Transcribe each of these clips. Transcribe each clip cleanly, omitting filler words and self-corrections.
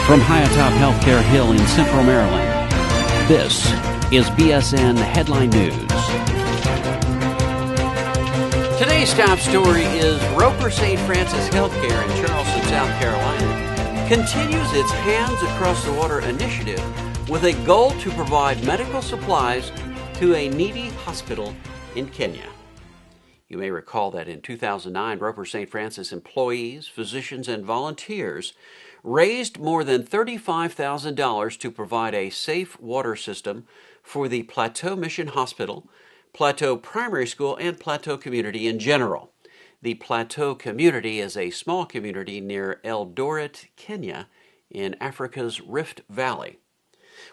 From high atop Healthcare Hill in Central Maryland, this is BSN Headline News. Today's top story is Roper St. Francis Healthcare in Charleston, South Carolina, continues its Hands Across the Water initiative with a goal to provide medical supplies to a needy hospital in Kenya. You may recall that in 2009, Roper St. Francis employees, physicians, and volunteers raised more than $35,000 to provide a safe water system for the Plateau Mission Hospital, Plateau Primary School, and Plateau Community in general. The Plateau Community is a small community near Eldoret, Kenya, in Africa's Rift Valley.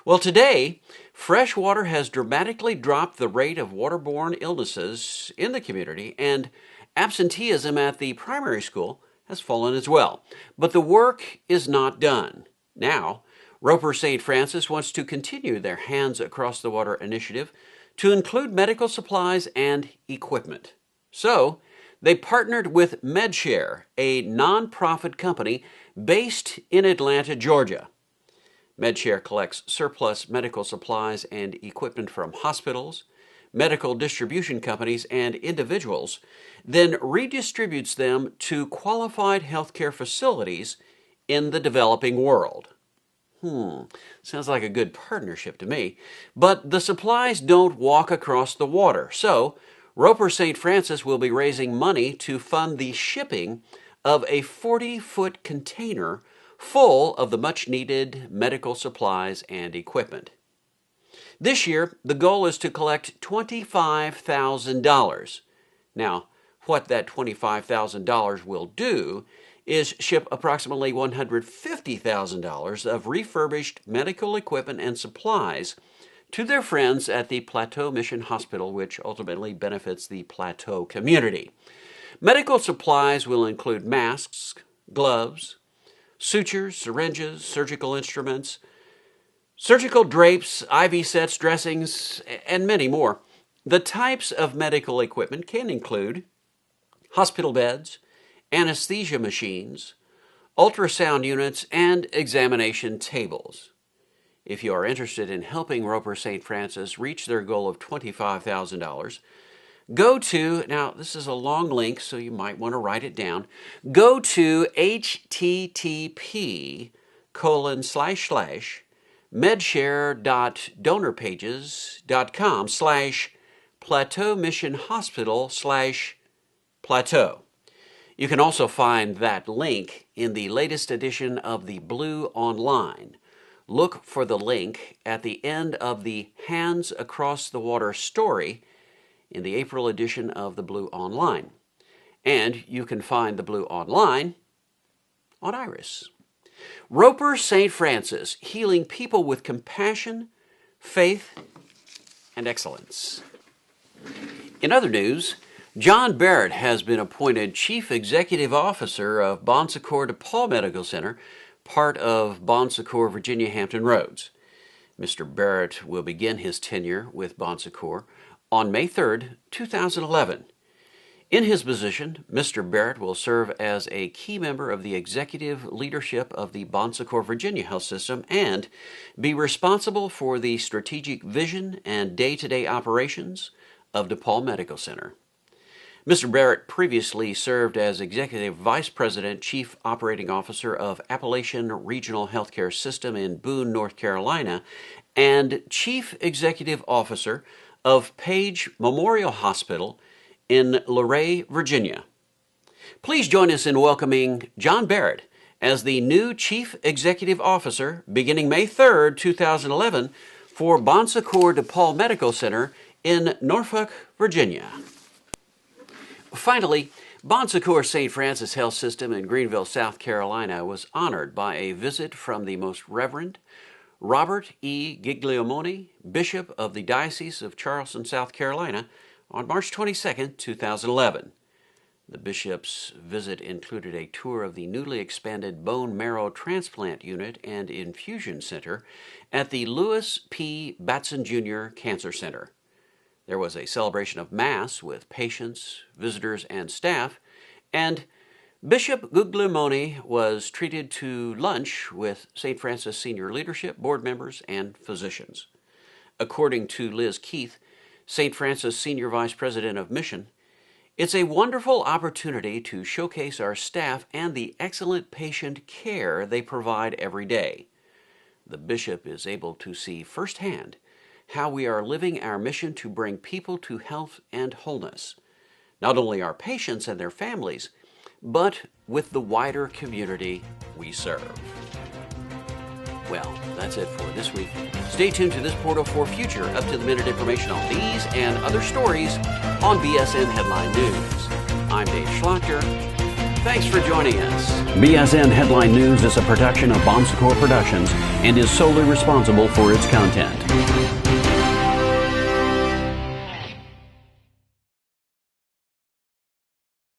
Well, today, fresh water has dramatically dropped the rate of waterborne illnesses in the community, and absenteeism at the primary school has fallen as well. But the work is not done. Now, Roper St. Francis wants to continue their Hands Across the Water initiative to include medical supplies and equipment. So, they partnered with MedShare, a non-profit company based in Atlanta, Georgia. MedShare collects surplus medical supplies and equipment from hospitals, medical distribution companies, and individuals, then redistributes them to qualified healthcare facilities in the developing world. Sounds like a good partnership to me. But the supplies don't walk across the water, so Roper St. Francis will be raising money to fund the shipping of a 40-foot container full of the much-needed medical supplies and equipment. This year, the goal is to collect $25,000. Now, what that $25,000 will do is ship approximately $150,000 of refurbished medical equipment and supplies to their friends at the Plateau Mission Hospital, which ultimately benefits the Plateau community. Medical supplies will include masks, gloves, sutures, syringes, surgical instruments, surgical drapes, IV sets, dressings, and many more. The types of medical equipment can include hospital beds, anesthesia machines, ultrasound units, and examination tables. If you are interested in helping Roper St. Francis reach their goal of $25,000, go to, now this is a long link, so you might want to write it down. Go to http://medshare.donorpages.com/Plateau Mission Hospital/Plateau. You can also find that link in the latest edition of the Blue Online. Look for the link at the end of the Hands Across the Water story in the April edition of the Blue Online. And you can find the Blue Online on Iris. Roper St. Francis, healing people with compassion, faith, and excellence. In other news, John Barrett has been appointed Chief Executive Officer of Bon Secours DePaul Medical Center, part of Bon Secours Virginia Hampton Roads. Mr. Barrett will begin his tenure with Bon Secours on May 3, 2011. In his position, Mr. Barrett will serve as a key member of the executive leadership of the Bon Secours Virginia Health System and be responsible for the strategic vision and day-to-day operations of DePaul Medical Center. Mr. Barrett previously served as Executive Vice President, Chief Operating Officer of Appalachian Regional Healthcare System in Boone, North Carolina, and Chief Executive Officer of Page Memorial Hospital in Luray, Virginia. Please join us in welcoming John Barrett as the new Chief Executive Officer beginning May 3, 2011 for Bon Secours DePaul Medical Center in Norfolk, Virginia. Finally, Bon Secours St. Francis Health System in Greenville, South Carolina was honored by a visit from the Most Reverend Robert E. Gigliomoni, Bishop of the Diocese of Charleston, South Carolina, on March 22, 2011. The bishop's visit included a tour of the newly expanded bone marrow transplant unit and infusion center at the Lewis P. Batson Jr. Cancer Center. There was a celebration of Mass with patients, visitors, and staff, and Bishop Guglielmone was treated to lunch with St. Francis senior leadership, board members, and physicians. According to Liz Keith, St. Francis Senior Vice President of Mission, it's a wonderful opportunity to showcase our staff and the excellent patient care they provide every day. The bishop is able to see firsthand how we are living our mission to bring people to health and wholeness, not only our patients and their families, but with the wider community we serve. Well, that's it for this week. Stay tuned to this portal for future up-to-the-minute information on these and other stories on BSN Headline News. I'm Dave Schlachter. Thanks for joining us. BSN Headline News is a production of Bon Secours Productions and is solely responsible for its content.